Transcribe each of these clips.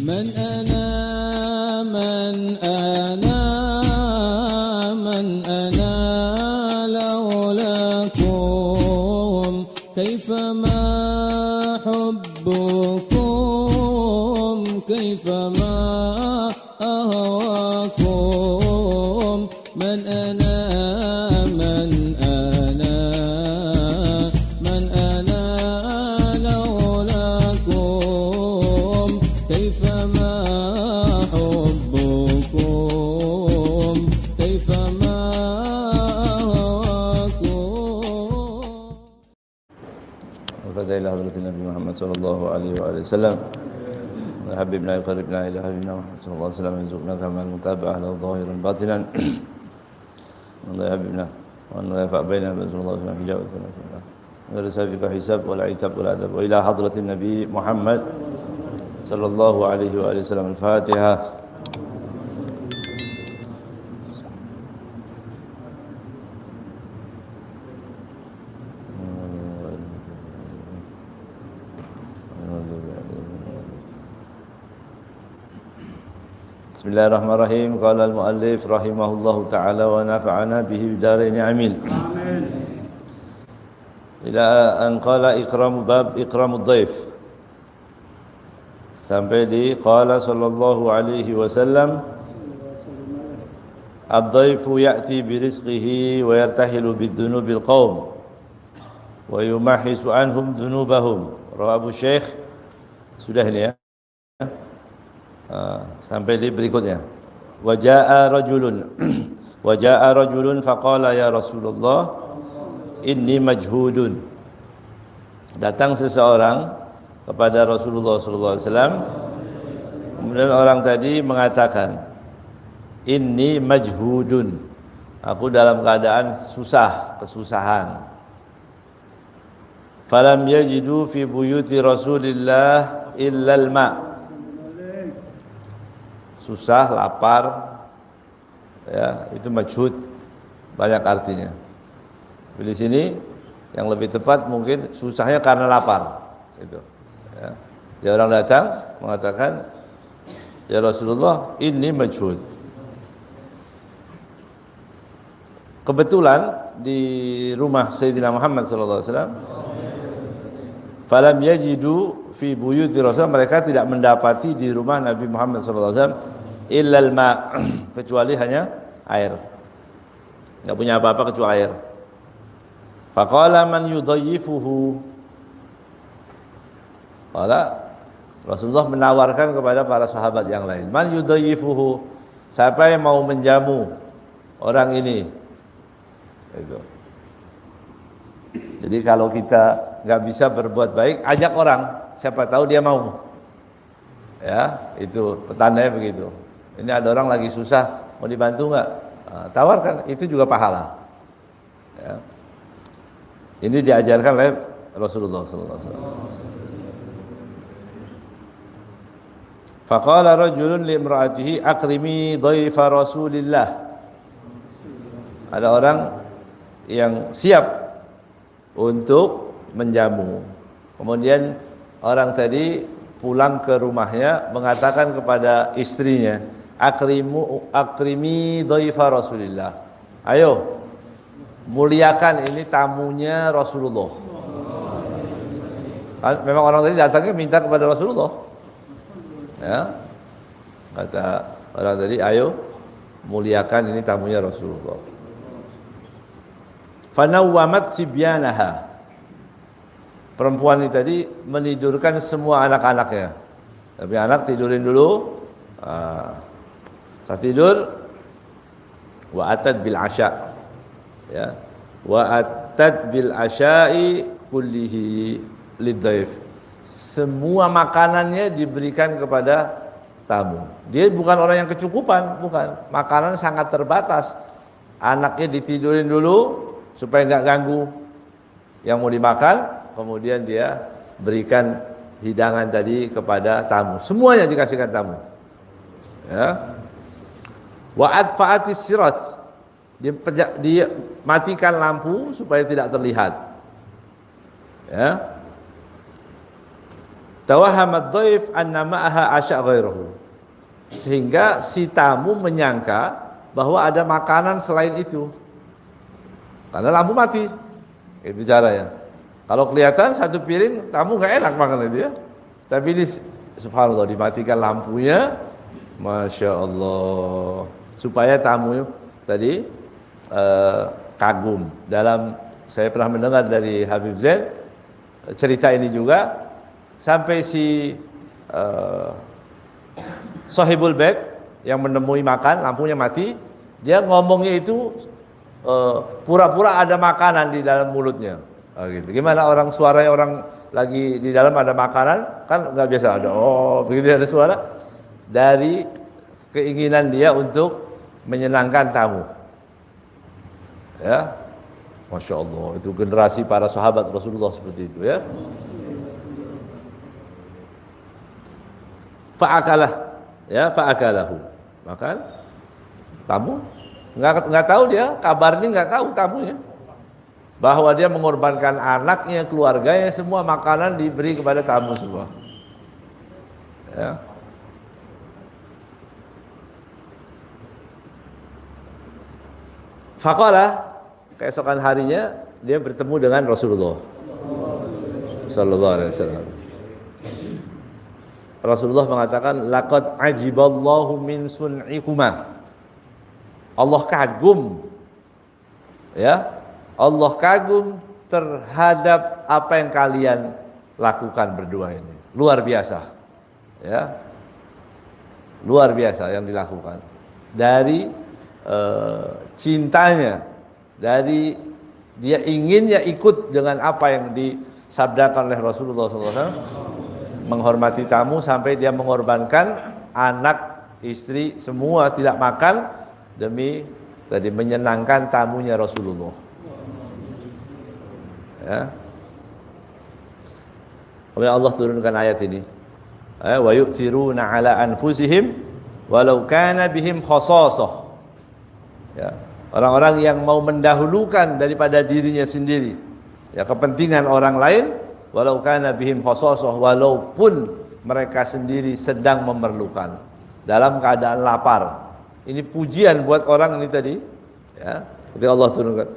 من أنا من أنا من أنا لولاكم كيفما حبكم كيفما أهواكم من أنا من أنا من أنا لولاكم كيفما حبكم كيفما أهواكم. الفاتحة إلى حضرة النبي محمد صلى الله عليه وآله وسلم حببنا يقربنا إلى حبيبنا محمد صلى الله عليه وسلم يرزقنا كما المتابعة له ظاهرا باطنا الله يحببنا وأن لا ينفع بيننا بأسم الله سبحانه في جاوة غير سابق حساب ولا عتاب ولا أدب وإلى حضرة النبي محمد صلى الله عليه وآله وسلم. الفاتحة. Bismillahirrahmanirrahim. Qala al-muallif rahimahullahu ta'ala wa nafa'ana bihi bidarain amin. Amin. Ila an qala ikramu bab ikramud dhaif. Sampai di qala sallallahu alaihi wasallam ad-dhaifu ya'ti bi rizqihi wa yartahilu bid-dunubil qaum wa yumahisu anhum dunubahum. Rawahu Syekh. Sudah ini ya. Sampai di berikutnya. Waja'a rajulun faqala ya Rasulullah inni majhudun. Datang seseorang kepada Rasulullah sallallahu alaihi wasallam. Kemudian orang tadi mengatakan, inni majhudun. Aku dalam keadaan susah, kesusahan. Falam yajidu fi buyuti Rasulillah illa al-ma'. Susah, lapar, ya itu majhud, banyak artinya. Di sini yang lebih tepat mungkin susahnya karena lapar, gitu. Ya. Dia orang datang mengatakan, ya Rasulullah, ini majhud. Kebetulan di rumah Sayyidina Muhammad SAW, falam yajidu fi buyuti Rasul, mereka tidak mendapati di rumah Nabi Muhammad SAW illal ma', kecuali hanya air. Enggak punya apa-apa kecuali air. Faqala man yudayyifuhu. Rasulullah menawarkan kepada para sahabat yang lain, man yudayyifuhu, siapa yang mau menjamu orang ini. Itu. Jadi kalau kita enggak bisa berbuat baik, ajak orang, siapa tahu dia mau. Ya, itu petandanya begitu. Ini ada orang lagi susah, mau dibantu enggak? Tawarkan, itu juga pahala. Ya. Ini diajarkan oleh Rasulullah sallallahu alaihi wasallam. Faqala rajulun li imra'atihi akrimi dhaifa Rasulillah. Ada orang yang siap untuk menjamu. Kemudian orang tadi pulang ke rumahnya mengatakan kepada istrinya, akrimi dhaifa Rasulillah. Ayo, muliakan ini tamunya Rasulullah. Memang orang tadi datangnya minta kepada Rasulullah. Ya. Kata orang tadi, ayo muliakan ini tamunya Rasulullah. Fanawwamat sibyanaha. Perempuan ini tadi menidurkan semua anak-anaknya. Tapi anak tidurin dulu. Saat tidur, wa atad bil asya. Ya. Wa atad bil asya'i kullihi lidhaif. Semua makanannya diberikan kepada tamu. Dia bukan orang yang kecukupan, bukan. Makanan sangat terbatas. Anaknya ditidurin dulu supaya enggak ganggu yang mau dimakan, kemudian dia berikan hidangan tadi kepada tamu. Semuanya dikasihkan tamu. Ya. Wa adfa'atis sirat. Dia matikan lampu supaya tidak terlihat. Ya. Tawahamat dhaif anna ma'aha asya ghairuhu. Sehingga si tamu menyangka bahwa ada makanan selain itu. Karena lampu mati. Itu caranya. Kalau kelihatan satu piring, tamu nggak enak makan itu ya. Tapi ini subhanallah dimatikan lampunya, masya Allah, supaya tamu tadi kagum. Saya pernah mendengar dari Habib Zain cerita ini juga, sampai si Sahibul Bait yang menemui makan, lampunya mati, dia ngomongnya itu pura-pura ada makanan di dalam mulutnya. Gitu. Gimana orang suaranya orang lagi di dalam ada makanan, kan nggak biasa ada. Oh, begitu ada suara dari keinginan dia untuk menyenangkan tamu. Ya, masya Allah, itu generasi para sahabat Rasulullah seperti itu ya. Fa'akalah, ya fa'akalahu. Makan, tamu nggak tahu dia, kabarnya nggak tahu tamunya, bahwa dia mengorbankan anaknya, keluarganya, semua makanan diberi kepada tamu semua. Ya. Faqala, keesokan harinya dia bertemu dengan Rasulullah sallallahu alaihi wasallam. Rasulullah mengatakan, laqad ajiballahu min sun'ikuma. Allah kagum, ya, Allah kagum terhadap apa yang kalian lakukan berdua ini. Luar biasa, ya, luar biasa yang dilakukan. Dari cintanya, dari dia inginnya ikut dengan apa yang disabdakan oleh Rasulullah SAW, menghormati tamu sampai dia mengorbankan anak, istri, semua tidak makan demi tadi menyenangkan tamunya Rasulullah. Ya. Kemudian Allah turunkan ayat ini. Wa yu'thiruna ala anfusihim walau kana bihim khasasah. Ya, orang-orang yang mau mendahulukan daripada dirinya sendiri, ya, kepentingan orang lain, walau kana bihim khasasah, walaupun mereka sendiri sedang memerlukan, dalam keadaan lapar. Ini pujian buat orang ini tadi, ya. Ketika Allah turunkan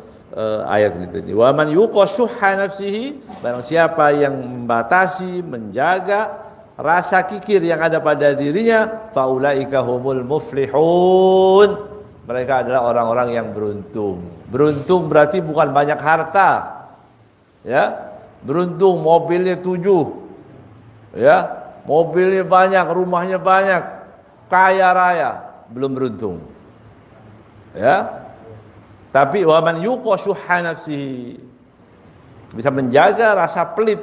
ayat ini tadi, wa man yuqashuha nafsihi, barang siapa yang membatasi, menjaga rasa kikir yang ada pada dirinya, faulaika humul muflihun. Mereka adalah orang-orang yang beruntung. Beruntung berarti bukan banyak harta, ya. Beruntung mobilnya 7, ya, mobilnya banyak, rumahnya banyak, kaya raya, belum beruntung, ya. Tapi waman yuqashuha nafsihi, bisa menjaga rasa pelit,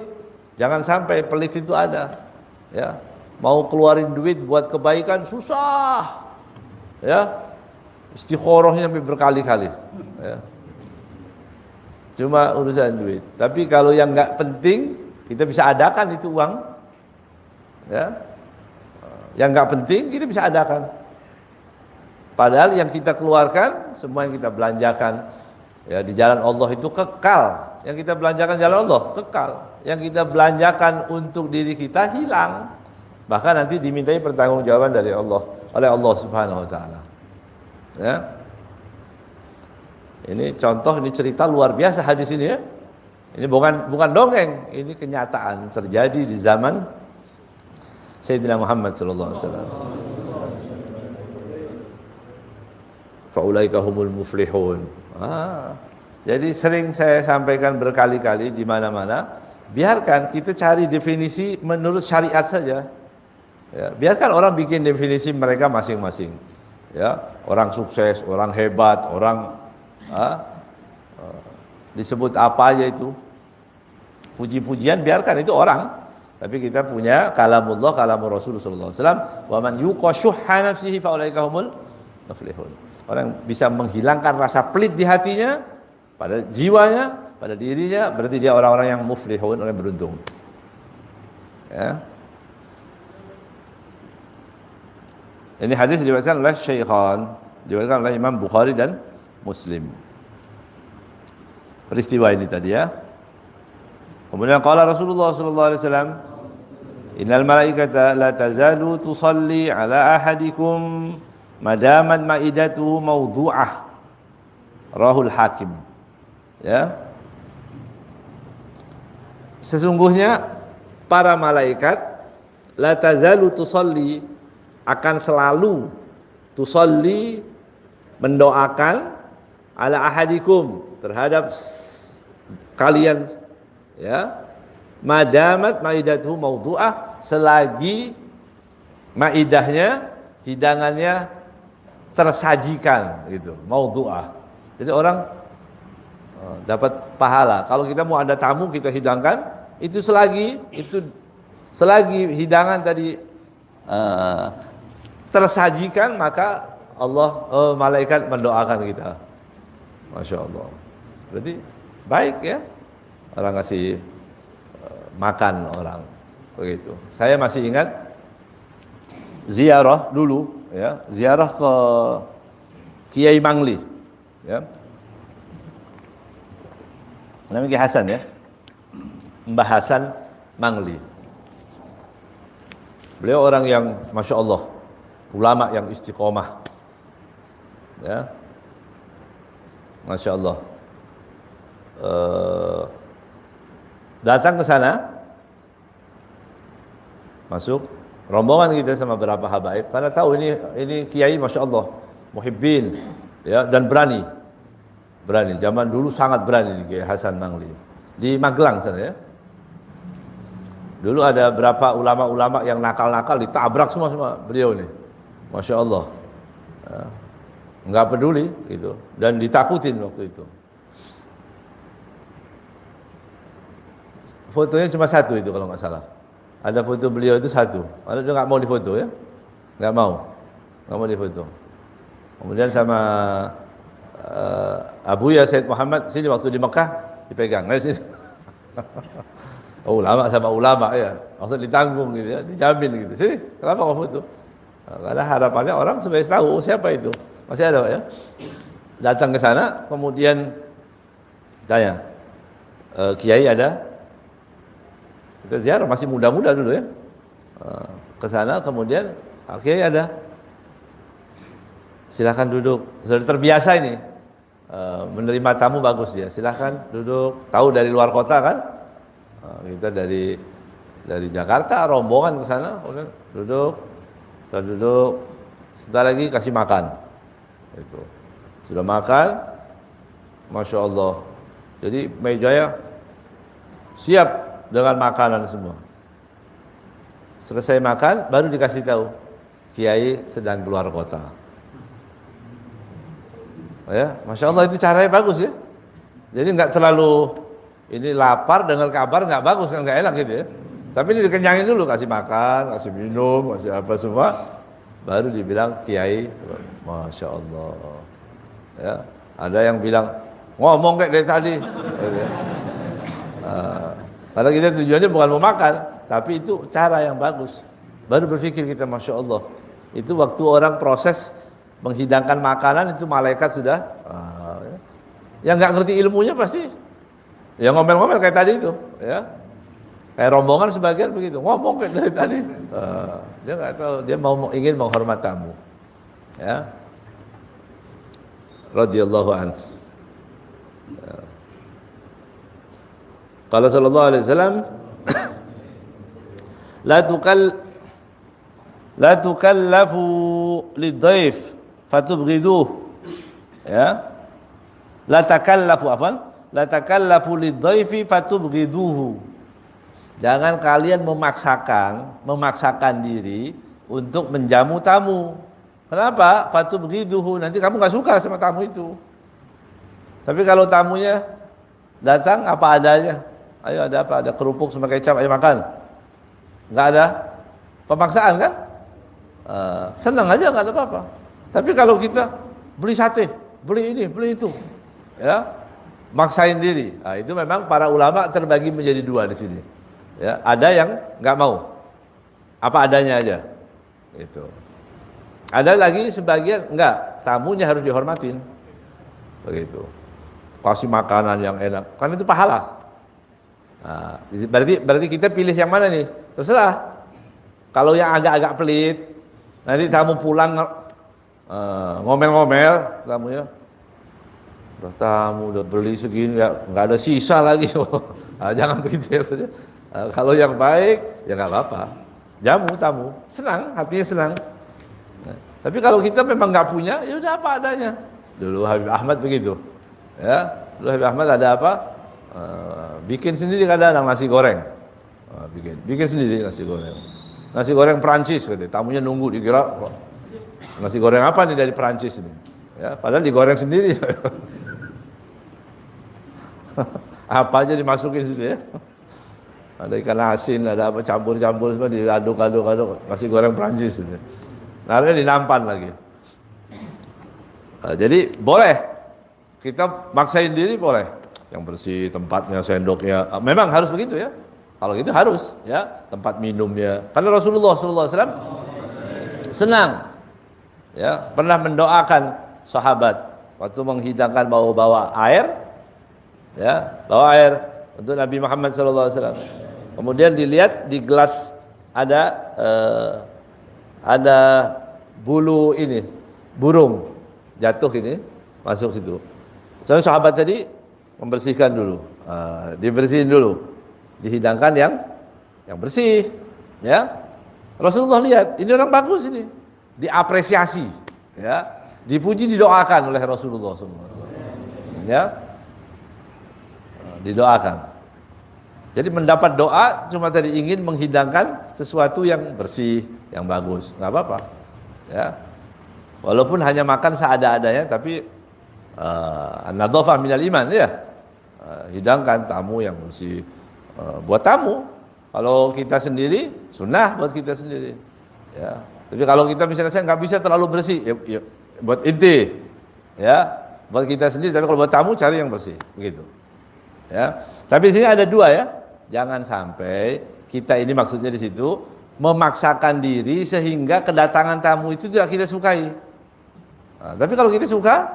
jangan sampai pelit itu ada, ya. Mau keluarin duit buat kebaikan susah, ya. Istikharahnya sampai berkali-kali, ya. Cuma urusan duit. Tapi kalau yang nggak penting, kita bisa adakan itu uang, ya. Yang nggak penting kita bisa adakan. Padahal yang kita keluarkan, semua yang kita belanjakan, ya, di jalan Allah itu kekal. Yang kita belanjakan jalan Allah kekal. Yang kita belanjakan untuk diri kita hilang. Bahkan nanti dimintai pertanggungjawaban dari Allah, oleh Allah Subhanahu Wa Taala. Ya. Ini contoh, ini cerita luar biasa hadis ini ya. Ini bukan dongeng, ini kenyataan terjadi di zaman Sayyidina Muhammad sallallahu alaihi wasallam. Faulaika humul muflihun. Jadi sering saya sampaikan berkali-kali di mana-mana, biarkan kita cari definisi menurut syariat saja. Ya, biarkan orang bikin definisi mereka masing-masing. Ya, orang sukses, orang hebat, orang disebut apa aja itu, puji-pujian, biarkan itu orang. Tapi kita punya kalamullah, kalamur Rasulullah sallallahu alaihi wasallam, wa man yuqashuha nafsihi fa ulaika humul muflihun. Orang bisa menghilangkan rasa pelit di hatinya, pada jiwanya, pada dirinya, berarti dia orang-orang yang muflihun, orang yang beruntung. Ya. Ini hadis diriwayatkan oleh Syaikhan, diriwayatkan oleh Imam Bukhari dan Muslim. Peristiwa ini tadi ya. Kemudian qala Rasulullah sallallahu alaihi wasallam, Innal malaikata la tazalu tusalli ala ahadikum madamat maidatuhu mawdu'ah. Rahul Hakim. Ya. Sesungguhnya para malaikat la tazalu tusalli, akan selalu tusalli, mendoakan ala ahadikum, terhadap kalian, ya, madamat maidatuhu mawdu'ah, selagi maidahnya, hidangannya tersajikan gitu, mawdu'ah. Jadi orang dapat pahala. Kalau kita mau ada tamu, kita hidangkan, itu selagi hidangan tadi tersajikan, maka malaikat mendoakan kita. Masya Allah. Berarti baik ya, orang kasih makan orang begitu. Saya masih ingat ziarah dulu, ya, ziarah ke Kiai Mangli, ya, namanya Kiai Hasan, ya, Mbah Hasan Mangli. Beliau orang yang Masya Allah, ulama yang istiqomah, ya, Masya Allah. Datang ke sana, masuk rombongan kita sama beberapa habaib, karena tahu ini kiai Masya Allah, muhibbin, ya, dan berani. Zaman dulu sangat berani di Kiai Hasan Mangli di Magelang sana, ya. Dulu ada berapa ulama-ulama yang nakal-nakal ditabrak semua beliau nih, Masya Allah, ya, nggak peduli gitu, dan ditakutin waktu itu. Fotonya cuma satu itu kalau nggak salah. Ada foto beliau itu satu. Ada dia nggak mau difoto, ya, nggak mau difoto. Kemudian sama Abu ya Said Muhammad sini waktu di Mekah dipegang, ayo sini. Oh, ulama sama ulama, ya, maksud ditanggung gitu, ya, dijamin gitu. Sini, kenapa nggak foto? Karena harapannya orang supaya tahu siapa itu. Masih ada, ya. Datang ke sana, kemudian tanya, Kiai ada? Kita ziarah, masih muda-muda dulu, ya. Ke sana, kemudian Kiai ada? Silakan duduk. Sudah terbiasa ini, menerima tamu bagus dia. Silakan duduk. Tahu dari luar kota kan? Kita dari Jakarta, rombongan ke sana, kemudian duduk. Setelah duduk, sebentar lagi kasih makan. Itu sudah makan, Masya Allah. Jadi mejanya siap dengan makanan semua. Selesai makan, baru dikasih tahu Kiai sedang keluar kota. Ya, Masya Allah, itu caranya bagus, ya. Jadi nggak terlalu ini lapar dengar kabar nggak bagus, kan nggak enak gitu, ya. Tapi ini dikenyangin dulu, kasih makan, kasih minum, kasih apa semua, baru dibilang Kiai, Masya Allah. Ya, ada yang bilang ngomong kayak dari tadi. Ya. Karena kita tujuannya bukan mau makan, tapi itu cara yang bagus. Baru berpikir kita, Masya Allah. Itu waktu orang proses menghidangkan makanan, itu malaikat sudah. Ya. Yang nggak ngerti ilmunya pasti, ya ngomel-ngomel kayak tadi itu, ya. Kayak rombongan sebagian begitu, ngomong kayak dari tadi. Dia nggak tahu, dia ingin menghormat tamu. Ya. Radhiyallahu anhu. Ya. Qala sallallahu alaihi wasallam, la tukallafu lidhaif fatubghiduh. Ya. La takallafu lidhaifi fatubghiduhu. Jangan kalian memaksakan diri untuk menjamu tamu. Kenapa? Fatubghiduhu, nanti kamu enggak suka sama tamu itu. Tapi kalau tamunya datang apa adanya, ayo ada apa? Ada kerupuk sama kecap, ayo makan. Enggak ada pemaksaan kan? Senang aja, enggak ada apa-apa. Tapi kalau kita beli sate, beli ini, beli itu, ya, maksain diri. Nah, itu memang para ulama terbagi menjadi dua di sini. Ya, ada yang nggak mau, apa adanya aja, itu. Ada lagi sebagian enggak, tamunya harus dihormatin, begitu. Kasih makanan yang enak, karena itu pahala. Nah, berarti kita pilih yang mana nih? Terserah. Kalau yang agak-agak pelit, nanti tamu pulang ngomel-ngomel tamunya. Udah tamu udah beli segini ya nggak ada sisa lagi. Jangan begitu ya. Kalau yang baik ya nggak apa-apa. Jamu tamu senang, hatinya senang. Nah, tapi kalau kita memang nggak punya, ya udah apa adanya. Dulu Habib Ahmad begitu. Ya, dulu Habib Ahmad ada apa? Bikin sendiri kadang-kadang nasi goreng. Bikin sendiri nasi goreng. Nasi goreng Perancis katanya. Tamunya nunggu dikira nasi goreng apa nih dari Perancis ini? Ya, padahal digoreng sendiri. Apa aja dimasukin situ ya. Ada ikan asin, ada apa campur-campur semua diaduk-aduk nasi goreng Perancis itu. Naruhnya di nampan lagi. Jadi boleh kita maksain diri boleh. Yang bersih tempatnya, sendoknya. Memang harus begitu ya. Kalau gitu harus ya, tempat minumnya. Karena Rasulullah SAW senang ya, pernah mendoakan sahabat waktu menghidangkan bawa air ya, bawa air untuk Nabi Muhammad SAW. Kemudian dilihat di gelas ada bulu ini burung jatuh ini masuk situ. Soalnya sahabat tadi membersihkan dulu, dibersihin dulu, dihidangkan yang bersih, ya. Rasulullah lihat ini orang bagus ini, diapresiasi, ya, dipuji, didoakan oleh Rasulullah SAW, ya, didoakan. Jadi mendapat doa cuma tadi ingin menghidangkan sesuatu yang bersih, yang bagus, nggak apa-apa, ya. Walaupun hanya makan seada-adanya, tapi an-nadhafah minal iman ya. Hidangkan tamu yang bersih. Buat tamu, kalau kita sendiri sunnah buat kita sendiri. Ya. Tapi kalau kita misalnya saya nggak bisa terlalu bersih, ya buat inti, ya, buat kita sendiri. Tapi kalau buat tamu cari yang bersih, begitu. Ya. Tapi di sini ada dua ya. Jangan sampai kita ini maksudnya di situ memaksakan diri sehingga kedatangan tamu itu tidak kita sukai. Nah, tapi kalau kita suka,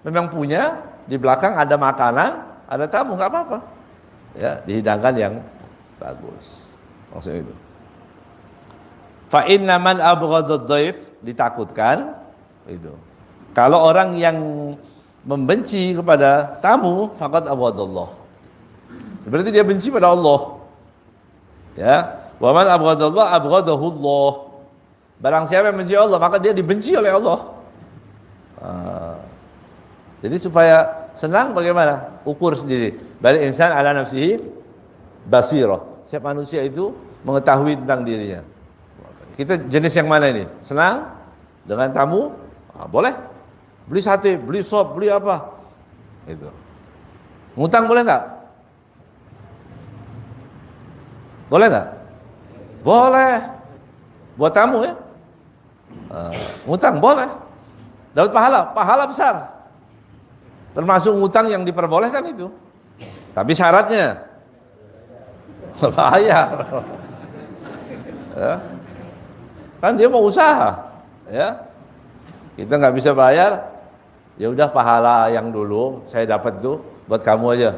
memang punya di belakang ada makanan, ada tamu, nggak apa-apa. Ya, dihidangkan yang bagus. Maksudnya itu. Fa inna man abghadad dhaif, ditakutkan itu. Kalau orang yang membenci kepada tamu, faqad abghadallah. Berarti dia benci pada Allah. Ya, wa man abghadallah abghadahullah. Barang siapa yang benci Allah, maka dia dibenci oleh Allah. Jadi supaya senang bagaimana? Ukur sendiri. Bal insan ala nafsihi basirah. Setiap manusia itu mengetahui tentang dirinya. Kita jenis yang mana ini? Senang dengan tamu? Boleh. Beli sate, beli sop, beli apa? Itu. Ngutang boleh nggak? Boleh nggak? Boleh. Buat tamu ya. Ngutang boleh. Dapat pahala besar. Termasuk ngutang yang diperbolehkan itu. Tapi syaratnya bayar. Ya. Kan dia mau usaha, ya. Kita nggak bisa bayar, ya udah pahala yang dulu saya dapat tuh buat kamu aja.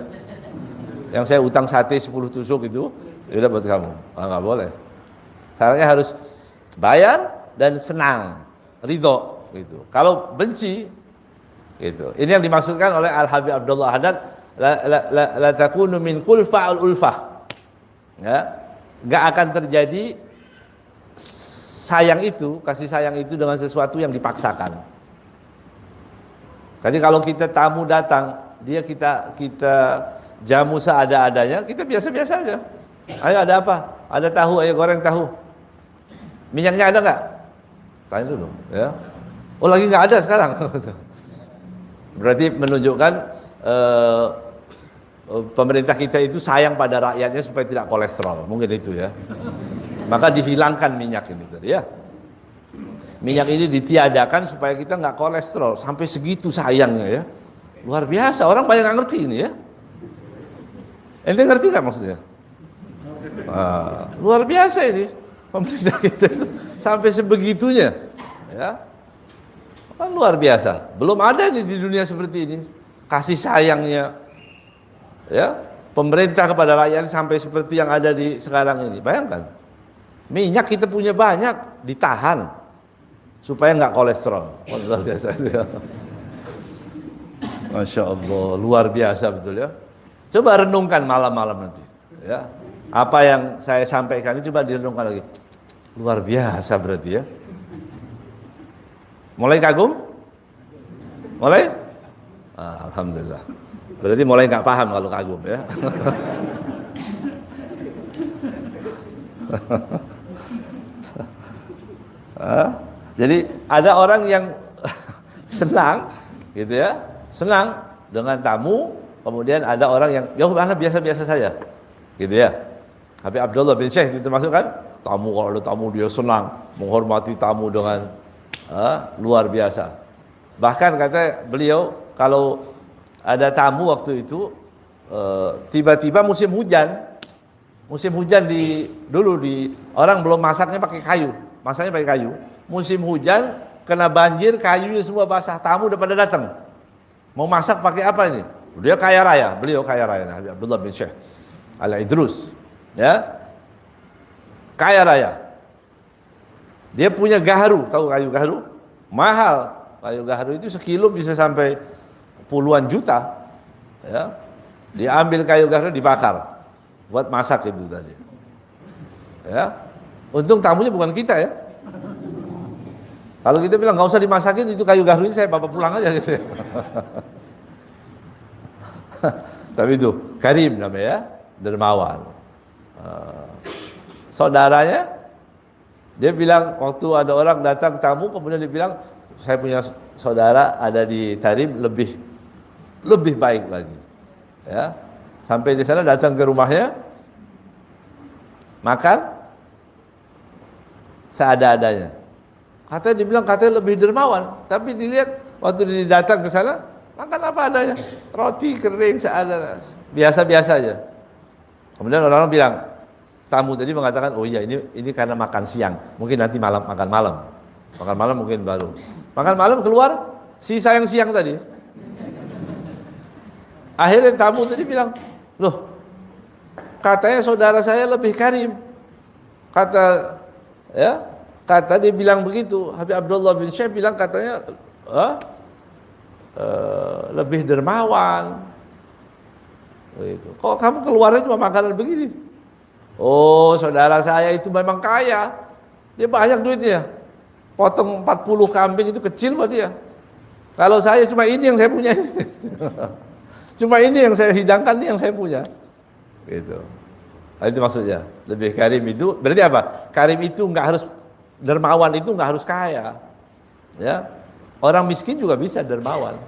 Yang saya utang sate 10 tusuk itu, ya udah buat kamu. Nggak boleh. Syaratnya harus bayar dan senang, ridho gitu. Kalau benci gitu. Ini yang dimaksudkan oleh Al-Habib Abdullah Haddad, la takunu min kulfa al-ulfah. Ya. Enggak akan terjadi sayang itu, kasih sayang itu dengan sesuatu yang dipaksakan. Jadi kalau kita tamu datang, dia kita jamu seada-adanya, kita biasa-biasa aja. Ayo ada apa? Ada tahu, ayo goreng tahu. Minyaknya ada enggak? Tanya dulu, ya. Oh lagi enggak ada sekarang. Berarti menunjukkan pemerintah kita itu sayang pada rakyatnya supaya tidak kolesterol, mungkin itu ya. Maka dihilangkan minyak ini tadi ya. Minyak ini ditiadakan supaya kita nggak kolesterol, sampai segitu sayangnya ya. Luar biasa, orang banyak nggak ngerti ini ya. Ente ngerti nggak maksudnya? Luar biasa ini pemerintah kita itu sampai sebegitunya, ya. Kan luar biasa. Belum ada nih di dunia seperti ini. Kasih sayangnya, ya, pemerintah kepada rakyat sampai seperti yang ada di sekarang ini. Bayangkan. Minyak kita punya banyak, ditahan supaya nggak kolesterol. Oh, luar biasa itu ya. Masya Allah, luar biasa betul ya. Coba renungkan malam-malam nanti. Ya, apa yang saya sampaikan ini coba direnungkan lagi. Luar biasa berarti ya. Mulai kagum? Mulai? Alhamdulillah. Berarti mulai nggak paham kalau kagum ya. Jadi ada orang yang senang, gitu ya, senang dengan tamu. Kemudian ada orang yang ya udah biasa-biasa saja, gitu ya. Habib Abdullah bin Syekh itu termasuk kan, tamu kalau ada tamu dia senang, menghormati tamu dengan luar biasa. Bahkan kata beliau kalau ada tamu waktu itu tiba-tiba musim hujan dulu orang belum masaknya pakai kayu, masaknya pakai kayu. Musim hujan kena banjir, kayunya semua basah, tamu udah pada datang. Mau masak pakai apa ini? Dia kaya raya, beliau kaya raya, Habib Abdullah bin Syekh Al-Idrus, ya, kaya raya. Dia punya gaharu, tahu kayu gaharu? Mahal, kayu gaharu itu sekilo bisa sampai puluhan juta, ya. Diambil kayu gaharu dibakar, buat masak itu tadi, ya. Untung tamunya bukan kita ya. Kalau kita bilang nggak usah dimasakin itu kayu gaharu ini saya bawa pulang aja gitu ya. Tapi itu karim namanya, dermawan. Saudaranya dia bilang waktu ada orang datang tamu kemudian dia bilang saya punya saudara ada di Tarim lebih baik lagi. Ya. Sampai di sana datang ke rumahnya makan seadanya. Katanya dibilang katanya lebih dermawan, tapi dilihat waktu dia datang ke sana makan apa adanya, roti kering seadanya, biasa-biasa aja. Kemudian orang-orang bilang, tamu tadi mengatakan, oh iya ini karena makan siang, mungkin nanti makan malam mungkin baru. Makan malam keluar, sisa yang siang tadi. Akhirnya tamu tadi bilang, loh, katanya saudara saya lebih karim. Kata dia bilang begitu. Habib Abdullah bin Syekh bilang katanya, lebih dermawan. Begitu. Kok kamu keluarnya cuma makanan begini? Oh, saudara saya itu memang kaya. Dia banyak duitnya. Potong 40 kambing itu kecil buat dia. Kalau saya cuma ini yang saya punya. Cuma ini yang saya hidangkan, ini yang saya punya. Gitu. Nah, itu maksudnya. Lebih karim itu berarti apa? Karim itu enggak harus dermawan, itu enggak harus kaya. Ya. Orang miskin juga bisa dermawan.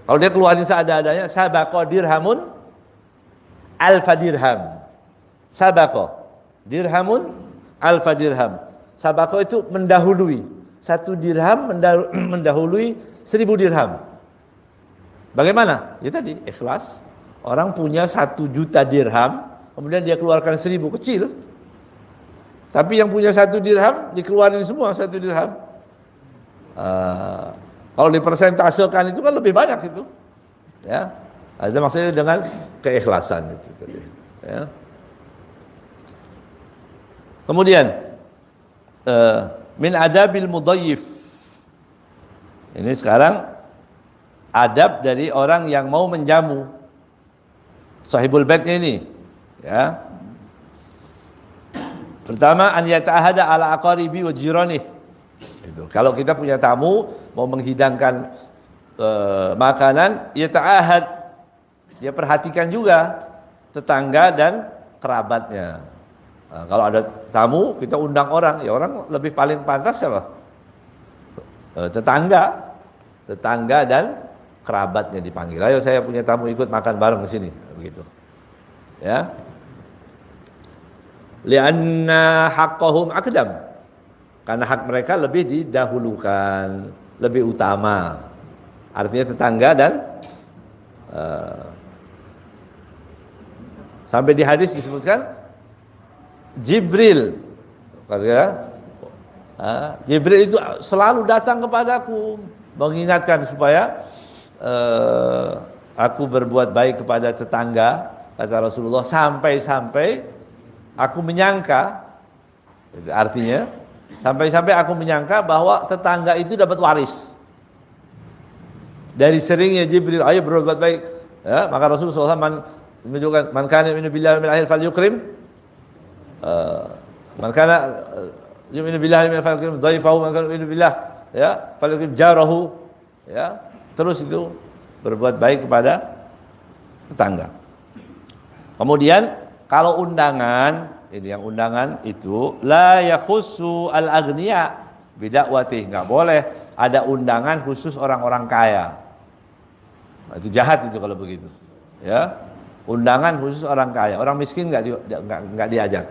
Kalau dia keluarin seadanya, sabaqa dirhamun alfa dirham. Sabaqa dirhamun alfa dirham. Sabaqa itu mendahului. 1 dirham mendahului 1000 dirham. Bagaimana? Ya tadi ikhlas. Orang punya 1 juta dirham, kemudian dia keluarkan 1000 kecil. Tapi yang punya 1 dirham dikeluarin semua 1 dirham. Kalau dipersentasekan itu kan lebih banyak itu, ya. Ada maksudnya dengan keikhlasan itu tadi. Ya. Kemudian min adabil mudayyif. Ini sekarang adab dari orang yang mau menjamu sahibul baitnya ini, ya. Pertama, an yata'ahada ala aqaribi wa jiranih. Itu. Kalau kita punya tamu mau menghidangkan makanan, yata'ahad, dia perhatikan juga tetangga dan kerabatnya. Nah, kalau ada tamu kita undang orang, ya orang lebih paling pantas siapa? Tetangga dan kerabatnya dipanggil. Ayo saya punya tamu ikut makan bareng ke sini, begitu. Ya. Li'anna haqqahum aqdam. Karena hak mereka lebih didahulukan, lebih utama. Artinya tetangga dan sampai di hadis disebutkan Jibril, Jibril itu selalu datang kepadaku mengingatkan supaya aku berbuat baik kepada tetangga, kata Rasulullah, sampai-sampai aku menyangka Itu artinya sampai-sampai aku menyangka bahwa tetangga itu dapat waris. Dari seringnya Jibril, ayo berbuat baik. Ya, maka Rasulullah SAW menunjukkan man kana yu'minu billahi wal yawmil akhir falyukrim. Man kana yu'minu billahi wal yawmil akhir falyukrim dhaifahu, man kana yu'minu billah ya falyukrim jarahu. Ya, terus itu berbuat baik kepada tetangga. Kemudian kalau undangan, ini yang undangan itu la yakhussu al-aghniya bidakwati, enggak boleh ada undangan khusus orang-orang kaya. Nah, itu jahat itu kalau begitu. Ya. Undangan khusus orang kaya, orang miskin enggak diajak.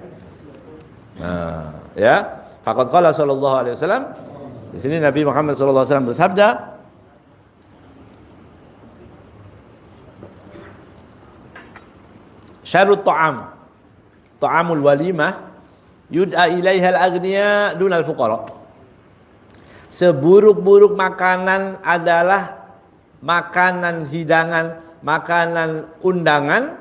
Nah, ya. Faqad qala sallallahu alaihi wasallam, di sini Nabi Muhammad sallallahu alaihi wasallam bersabda, syarut ta'amul walimah yud'a ilaiha al-aghniya dunal fuqara. Seburuk-buruk makanan adalah makanan hidangan, makanan undangan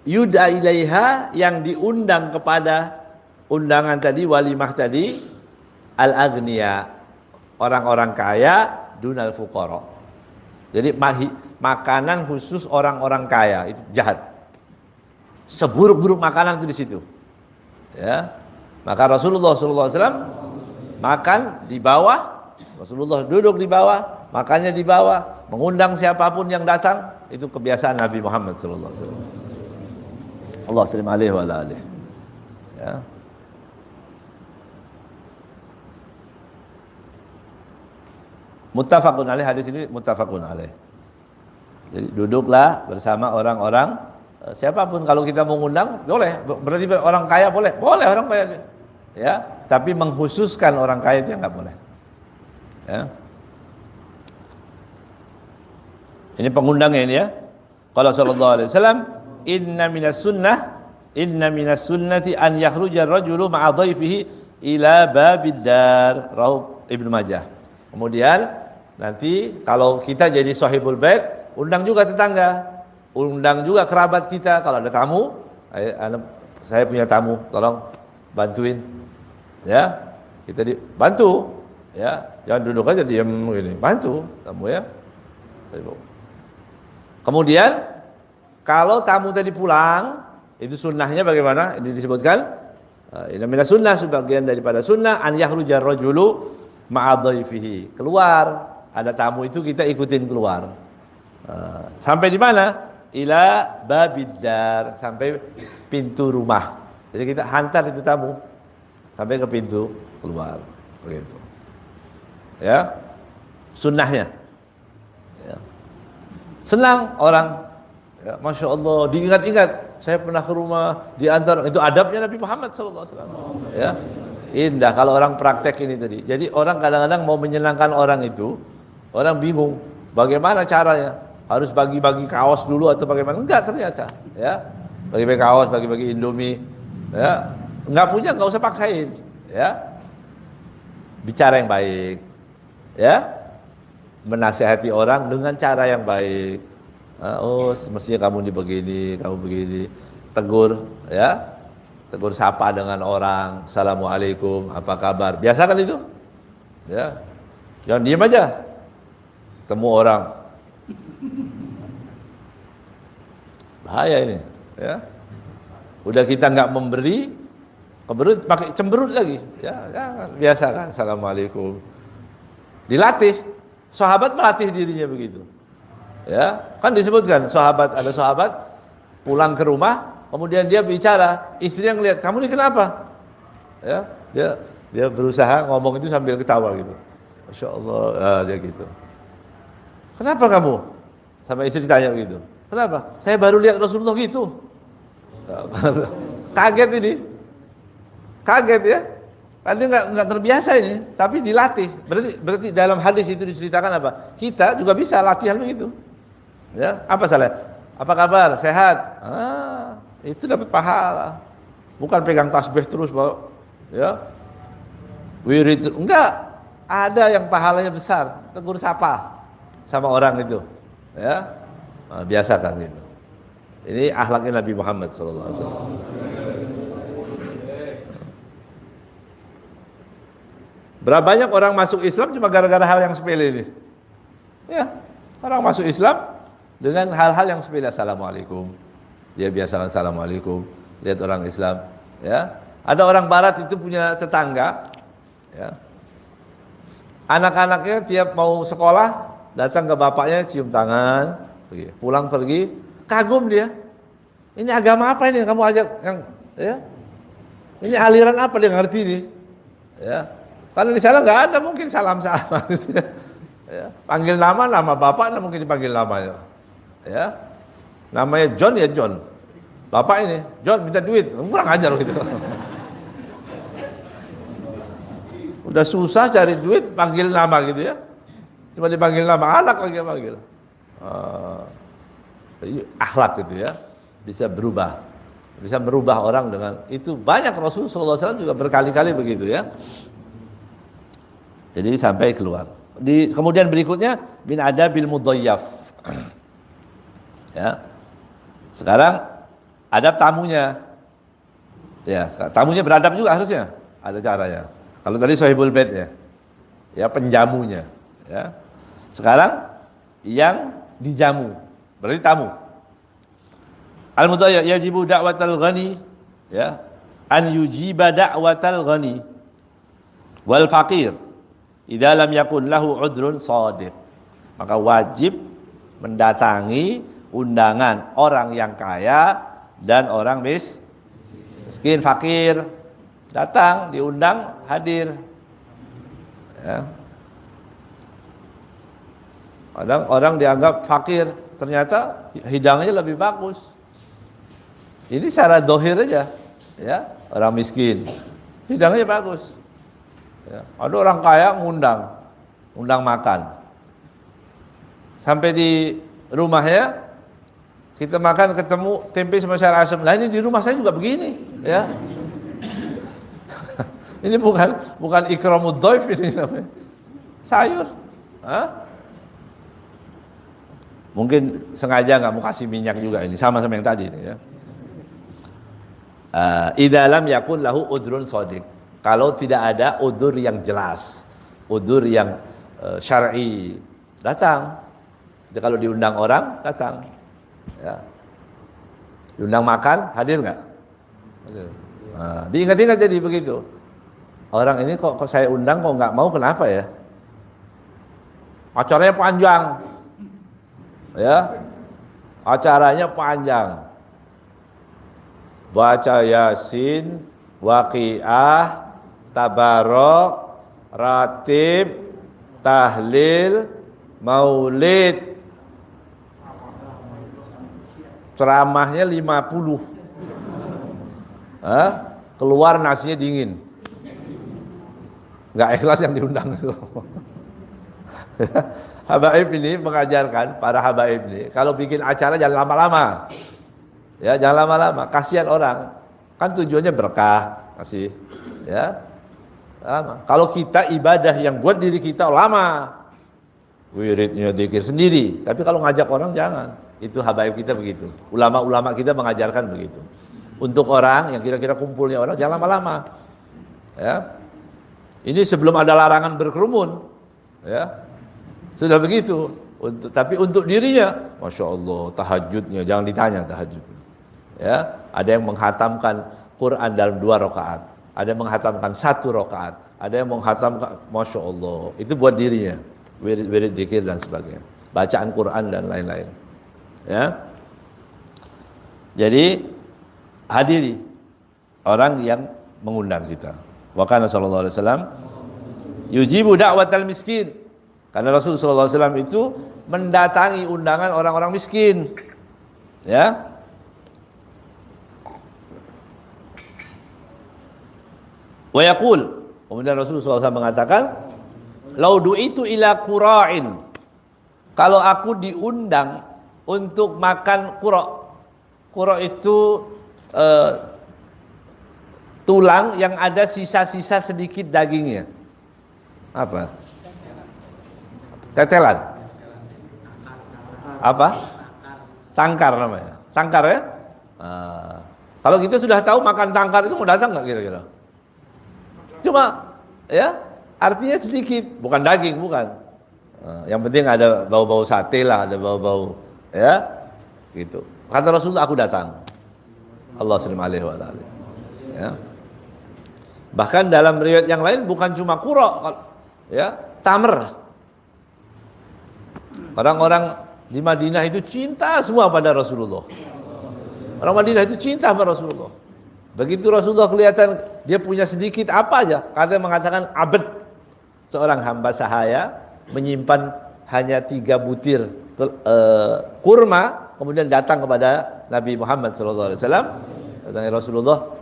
yud'a ilaiha, yang diundang kepada undangan tadi, walimah tadi, al-aghniya, orang-orang kaya, dunal fuqara. Jadi makanan khusus orang-orang kaya itu jahat. Seburuk-buruk makanan itu di situ. Ya. Maka Rasulullah SAW makan di bawah, Rasulullah duduk di bawah, makannya di bawah, mengundang siapapun yang datang, itu kebiasaan Nabi Muhammad SAW. Allah sallallahu alaihi wa alihi. Ya. Muttafaqun alaih, hadis ini muttafaqun alaih. Jadi duduklah bersama orang-orang, siapapun kalau kita mengundang boleh, berarti orang kaya boleh orang kaya, ya, tapi mengkhususkan orang kaya itu enggak boleh. Ya. Ini pengundangnya ini ya. Qala sallallahu alaihi wasallam, inna minas sunnati an yakhruja ar-rajulu ma'a dhaifihi ila babid dar, rawahu Ibnu Majah. Kemudian nanti kalau kita jadi sahibul bait, undang juga tetangga, undang juga kerabat kita. Kalau ada tamu, saya punya tamu, tolong bantuin, ya, kita dibantu, ya, jangan duduk aja diam begini, bantu tamu ya. Kemudian kalau tamu tadi pulang, itu sunnahnya bagaimana? Ini disebutkan, ini minas sunnah, sebagian daripada sunnah, an yakhruja rajulu ma'a dhaifihi, keluar, ada tamu itu kita ikutin keluar. Sampai di mana? Ila babidar, sampai pintu rumah. Jadi kita hantar itu tamu sampai ke pintu keluar, begitu. Ya, sunnahnya. Ya. Senang orang, ya, masya Allah, diingat-ingat. Saya pernah ke rumah, diantar, itu adabnya Nabi Muhammad SAW. Ya, indah kalau orang praktek ini tadi. Jadi orang kadang-kadang mau menyenangkan orang itu, orang bingung, bagaimana caranya? Harus bagi-bagi kaos dulu atau bagaimana? Enggak ternyata, ya. Bagi-bagi kaos, bagi-bagi Indomie, ya. Enggak punya, enggak usah paksain, ya. Bicara yang baik, ya. Menasihati orang dengan cara yang baik. Oh, semestinya kamu begini, kamu begini. Tegur, ya. Tegur sapa dengan orang, assalamualaikum, apa kabar? Biasa kan itu? Ya. Jangan diam aja. Temu orang, bahaya ini, ya. Udah kita nggak memberi, keberut, pakai cemberut lagi, ya, jangan. Biasa kan, assalamualaikum. Dilatih, sahabat melatih dirinya begitu, ya. Kan disebutkan ada sahabat pulang ke rumah, kemudian dia bicara, istrinya ngelihat, kamu ini kenapa? Ya, dia berusaha ngomong itu sambil ketawa gitu, masya Allah, dia gitu. Kenapa kamu? Sama istri ditanya begitu. Kenapa? Saya baru lihat Rasulullah gitu. Kaget ini. Kaget ya. Nanti enggak terbiasa ini, tapi dilatih. Berarti dalam hadis itu diceritakan apa? Kita juga bisa latihan begitu. Ya, apa salah? Apa kabar? Sehat? Itu dapat pahala. Bukan pegang tasbih terus, Pak. Ya. Wirid enggak. Ada yang pahalanya besar, tegur sapa sama orang itu, ya, biasakan itu. Ini akhlaknya Nabi Muhammad SAW. Berapa banyak orang masuk Islam cuma gara-gara hal yang sepele ini? Ya, orang masuk Islam dengan hal-hal yang sepele. Assalamualaikum. Dia biasakan assalamualaikum. Lihat orang Islam. Ya, ada orang Barat itu punya tetangga. Ya, anak-anaknya tiap mau sekolah datang ke bapaknya cium tangan, pergi. Pulang pergi, kagum dia. Ini agama apa ini kamu ajak yang ya? Ini aliran apa dia ngerti nih? Ya. Karena di sana nggak ada mungkin salam-salaman gitu ya. Ya. Panggil nama bapak mungkin dipanggil namanya. Ya. Namanya John ya John. Bapak ini, John minta duit, kurang ajar gitu. Udah susah cari duit, panggil nama gitu ya. Cuma dipanggil nama anak lagi panggil. Akhlak gitu ya. Bisa berubah. Bisa merubah orang dengan itu. Banyak Rasulullah SAW juga berkali-kali begitu ya. Jadi sampai keluar. Kemudian berikutnya bin adabil mudhayyaf. Ya. Sekarang adab tamunya. Ya, tamunya beradab juga harusnya. Ada caranya. Kalau tadi sahibul bait ya penjamunya. Ya. Sekarang yang dijamu, berarti tamu. Al-mudhayyaf yajibu da'watal ghani, ya, an yujiba da'watal ghani wal faqir idza lam yakun lahu udrun shadiq. Maka wajib mendatangi undangan orang yang kaya dan orang miskin, fakir. Datang, diundang, hadir. Ya. Kadang orang dianggap fakir, ternyata hidangannya lebih bagus. Ini secara dohir aja, ya, orang miskin, hidangannya bagus. Ya. Ada orang kaya undang makan. Sampai di rumahnya kita makan ketemu tempe sama sayur asem. Nah ini di rumah saya juga begini, ya. Ini bukan ikramud dhaif ini namanya. Sayur. Hah? Mungkin sengaja nggak mau kasih minyak juga ini, sama-sama yang tadi ini ya. Idza lam yakun lahu udrun shadiq. Kalau tidak ada udur yang jelas, udur yang syar'i, datang. Jadi kalau diundang orang, datang. Ya. Diundang makan, hadir nggak? Hadir. Nah, diingat-ingat jadi begitu. Orang ini kok saya undang kok nggak mau, kenapa ya? Acaranya panjang, ya, acaranya panjang. Baca Yasin, Waqiah, Tabarok, Ratib, Tahlil, Maulid. Ceramahnya 50. Keluar nasinya dingin. Nggak ikhlas yang diundang itu. Habaib ini mengajarkan, para habaib ini, kalau bikin acara jangan lama-lama. Ya, jangan lama-lama, kasihan orang. Kan tujuannya berkah, kasih. Ya. Lama. Kalau kita ibadah yang buat diri kita lama. Wiridnya dzikir sendiri, tapi kalau ngajak orang jangan. Itu habaib kita begitu. Ulama-ulama kita mengajarkan begitu. Untuk orang yang kira-kira kumpulnya orang jangan lama-lama. Ya. Ini sebelum ada larangan berkerumun, ya sudah begitu. Tapi untuk dirinya, masya Allah, tahajudnya jangan ditanya tahajud. Ya, ada yang menghatamkan Quran dalam 2 rakaat, ada yang menghatamkan 1 rakaat, ada yang menghatamkan, masya Allah, itu buat dirinya, wirid dzikir dan sebagainya, bacaan Quran dan lain-lain. Ya, jadi hadiri orang yang mengundang kita. Wa kana sallallahu alaihi wasallam yujibu da'watal miskin. Karena Rasul sallallahu alaihi wasallam itu mendatangi undangan orang-orang miskin. Ya. Wa yaqul, kemudian Rasul sallallahu alaihi wasallam mengatakan, "Lau du'itu ila qura'in." Kalau aku diundang untuk makan qura'. Qura' itu tulang yang ada sisa-sisa sedikit dagingnya. Apa? Tetelan. Apa? Tangkar namanya. Tangkar ya? Kalau kita sudah tahu makan tangkar itu mau datang nggak kira-kira? Cuma ya artinya sedikit, bukan daging, bukan. Yang penting ada bau-bau sate lah, ada bau-bau, ya, gitu. Kata Rasulullah, aku datang. Allah sallallahu alaihi. Ya. Bahkan dalam riwayat yang lain bukan cuma qura, ya, tamr. Orang-orang di Madinah itu cinta semua pada Rasulullah. Orang Madinah itu cinta pada Rasulullah. Begitu Rasulullah kelihatan dia punya sedikit apa aja, kata mengatakan abd, seorang hamba sahaya menyimpan hanya 3 butir kurma, kemudian datang kepada Nabi Muhammad SAW. Datang Rasulullah,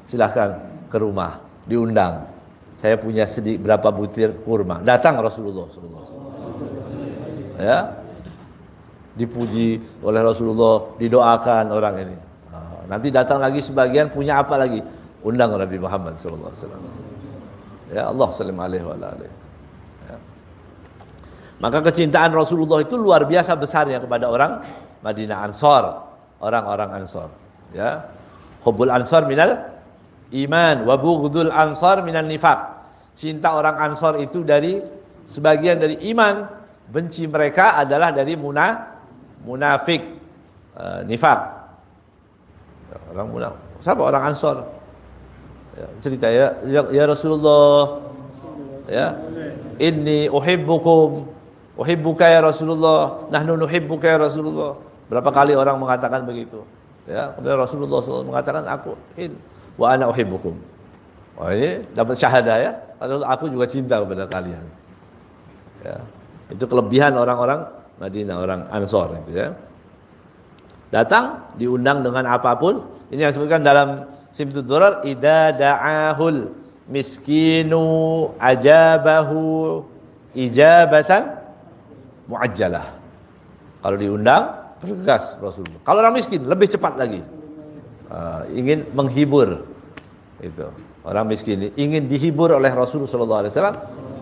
silahkan ke rumah, diundang. Saya punya berapa butir kurma. Datang Rasulullah SAW. Ya, dipuji oleh Rasulullah, didoakan orang ini. Nanti datang lagi sebagian punya apa lagi, undang Nabi Muhammad SAW. Ya, Allah sallallahu alaihi wasallam. Ya. Maka kecintaan Rasulullah itu luar biasa besarnya kepada orang Madinah Ansor, orang-orang Ansor. Ya, hubbul Ansor minal iman, wa bughdul Ansor minan nifaq. Cinta orang Ansor itu dari sebagian dari iman, benci mereka adalah dari munafik, nifaq. Orang munafik. Siapa orang Ansor? Ya, cerita ya Rasulullah, ya, inni uhibbuka ya Rasulullah, nahnu nuhibbuka ya Rasulullah. Berapa kali orang mengatakan begitu? Ya, kemudian Rasulullah SAW mengatakan wa ana uhibbukum. Wah, ini dapat syahadah ya. Aku juga cinta kepada kalian. Ya, itu kelebihan orang-orang Madinah, orang Ansor itu ya. Datang, diundang dengan apapun. Ini yang disebutkan dalam Simtud Durar, idza da'ahul miskinu ajabahu ijabatan muajjalah. Kalau diundang, bergegas Rasulullah. Kalau orang miskin, lebih cepat lagi. Ingin menghibur. Itu. Orang miskin ingin dihibur oleh Rasulullah sallallahu alaihi wasallam,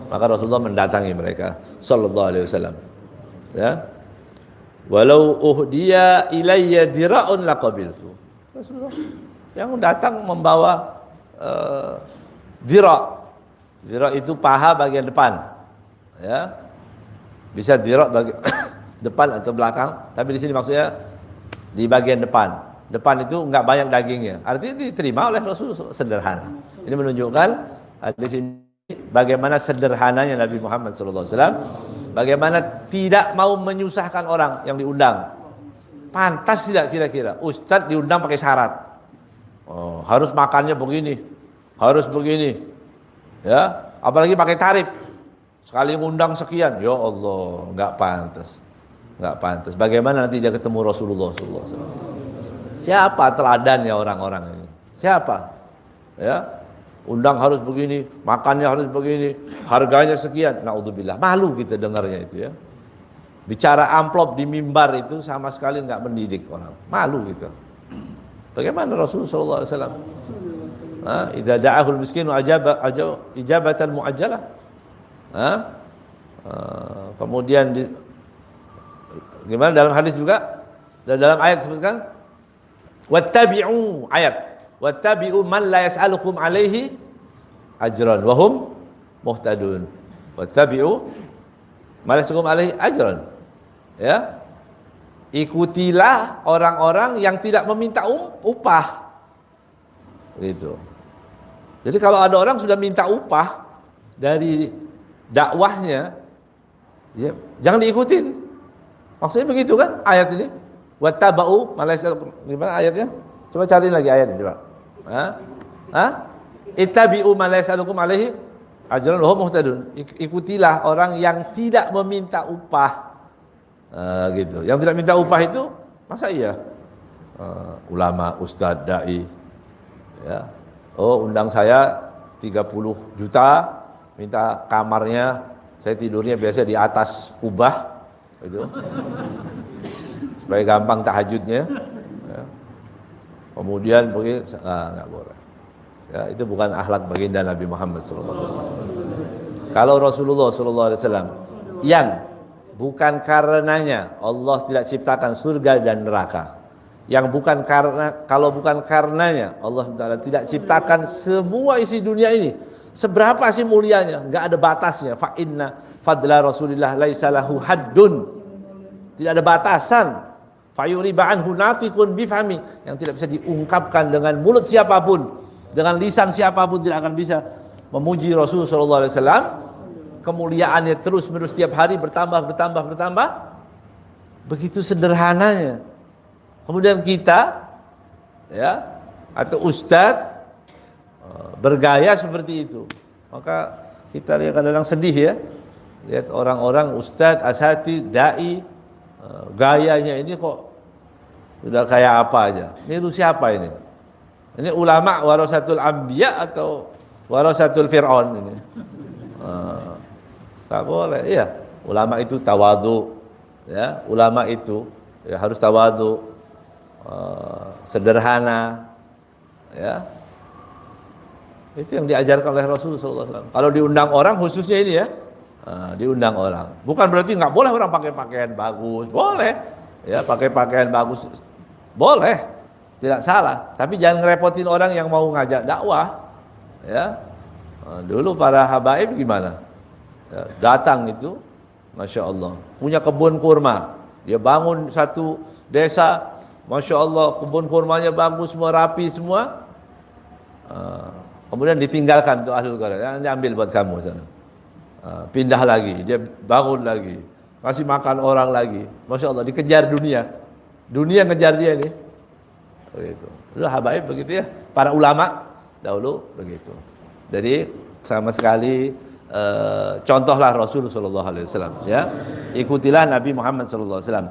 maka Rasulullah mendatangi mereka sallallahu alaihi wasallam. Ya. Walau uhdiya ilayya dira'un laqabiltu. Rasulullah yang datang membawa dira'. Dira' itu paha bagian depan. Ya. Bisa dira' bagian depan atau belakang, tapi di sini maksudnya di bagian depan. Depan itu enggak banyak dagingnya. Artinya diterima oleh Rasulullah, sederhana. Ini menunjukkan di sini bagaimana sederhananya Nabi Muhammad SAW, bagaimana tidak mau menyusahkan orang yang diundang. Pantas tidak kira-kira Ustadz diundang pakai syarat, harus makannya begini, harus begini, ya, apalagi pakai tarif, sekali ngundang sekian, ya Allah, nggak pantas, nggak pantas. Bagaimana nanti dia ketemu Rasulullah SAW? Siapa teladannya orang-orang ini? Siapa? Ya, undang harus begini, makannya harus begini, harganya sekian. Naudzubillah, malu kita dengarnya itu ya. Bicara amplop di mimbar itu sama sekali enggak mendidik orang. Malu gitu. Bagaimana Rasulullah SAW? Idza da'ahul miskinu ijabatan muajjalah. Kemudian gimana dalam hadis juga? Dalam ayat disebutkan wattabi'u, ayat wattabi'u man la yas'alukum alaihi ajran wa hum muhtadun. Wattabi'u man la yas'alukum alaihi ajran. Ya. Ikutilah orang-orang yang tidak meminta upah. Gitu. Jadi kalau ada orang sudah minta upah dari dakwahnya, ya, jangan diikutin. Maksudnya begitu kan ayat ini? Wattaba'u malaysa, gimana ayatnya? Coba cariin lagi ayatnya coba. Ittabi'u malaysa lakum alaihi ajrun wa hum muhtadun. Ikutilah orang yang tidak meminta upah. Gitu. Yang tidak minta upah itu masa iya? Ulama, ustadz, dai. Ya. Oh, undang saya 30 juta, minta kamarnya, saya tidurnya biasa di atas kubah gitu. Supaya gampang tahajudnya, ya. Kemudian begini, nggak boleh. Ya, itu bukan akhlak baginda Nabi Muhammad SAW. Kalau Rasulullah SAW yang bukan karenanya Allah tidak ciptakan surga dan neraka, yang bukan karena, kalau bukan karenanya Allah tidak ciptakan semua isi dunia ini Seberapa sih mulianya? Enggak ada batasnya. Fa inna fadla Rasulillah laisa lahu haddun. Tidak ada batasan. Fayuriba anhu nafiqun bifahmi, yang tidak bisa diungkapkan dengan mulut siapapun, dengan lisan siapapun tidak akan bisa memuji Rasul sallallahu alaihi wasallam. Kemuliaannya terus-menerus setiap hari bertambah. Begitu sederhananya. Kemudian kita ya atau ustadz bergaya seperti itu, maka kita lihat kadang-kadang sedih ya, lihat orang-orang ustadz, asati, dai, gayanya ini kok sudah kayak apa aja. Niru siapa ini? Ini ulama warasatul anbiya atau warasatul fir'aun ini? Tak boleh. Iya, ulama itu tawadu, ya, ulama itu ya harus tawadu, sederhana, ya. Itu yang diajarkan oleh Rasulullah SAW. Kalau diundang orang khususnya ini ya, diundang orang. Bukan berarti nggak boleh orang pakai pakaian bagus, boleh. Ya pakai pakaian bagus, boleh, tidak salah. Tapi jangan ngerepotin orang yang mau ngajak dakwah. Ya, dulu para habaib gimana? Ya, datang itu, masya Allah, punya kebun kurma. Dia bangun satu desa, masya Allah, kebun kurmanya bagus, semua rapi semua. Kemudian ditinggalkan tuh ahlul qarya, ambil buat kamu sana. Pindah lagi, dia bangun lagi, kasih makan orang lagi. Masya Allah, dikejar dunia. Dunia ngejar dia nih. Begitu. Dulu habaib begitu ya. Para ulama dahulu begitu. Jadi sama sekali contohlah Rasul sallallahu alaihi wasallam ya. Ikutilah Nabi Muhammad sallallahu alaihi wasallam.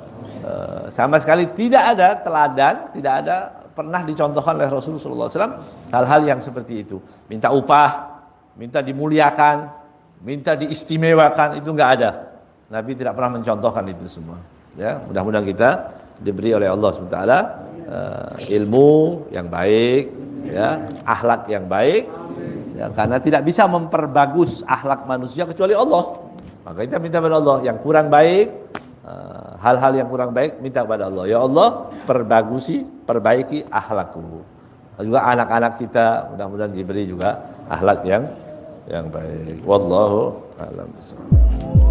Sama sekali tidak ada teladan, tidak ada pernah dicontohkan oleh Rasulullah SAW hal-hal yang seperti itu. Minta upah, minta dimuliakan, minta diistimewakan, itu enggak ada. Nabi tidak pernah mencontohkan itu semua. Ya, mudah-mudahan kita diberi oleh Allah SWT ilmu yang baik, ya, akhlak yang baik. Ya, karena tidak bisa memperbagus akhlak manusia kecuali Allah. Maka kita minta kepada Allah yang kurang baik. Hal-hal yang kurang baik minta kepada Allah, ya Allah perbaiki akhlakku. Juga anak-anak kita mudah-mudahan diberi juga akhlak yang baik. Wallahu a'lam bishawab.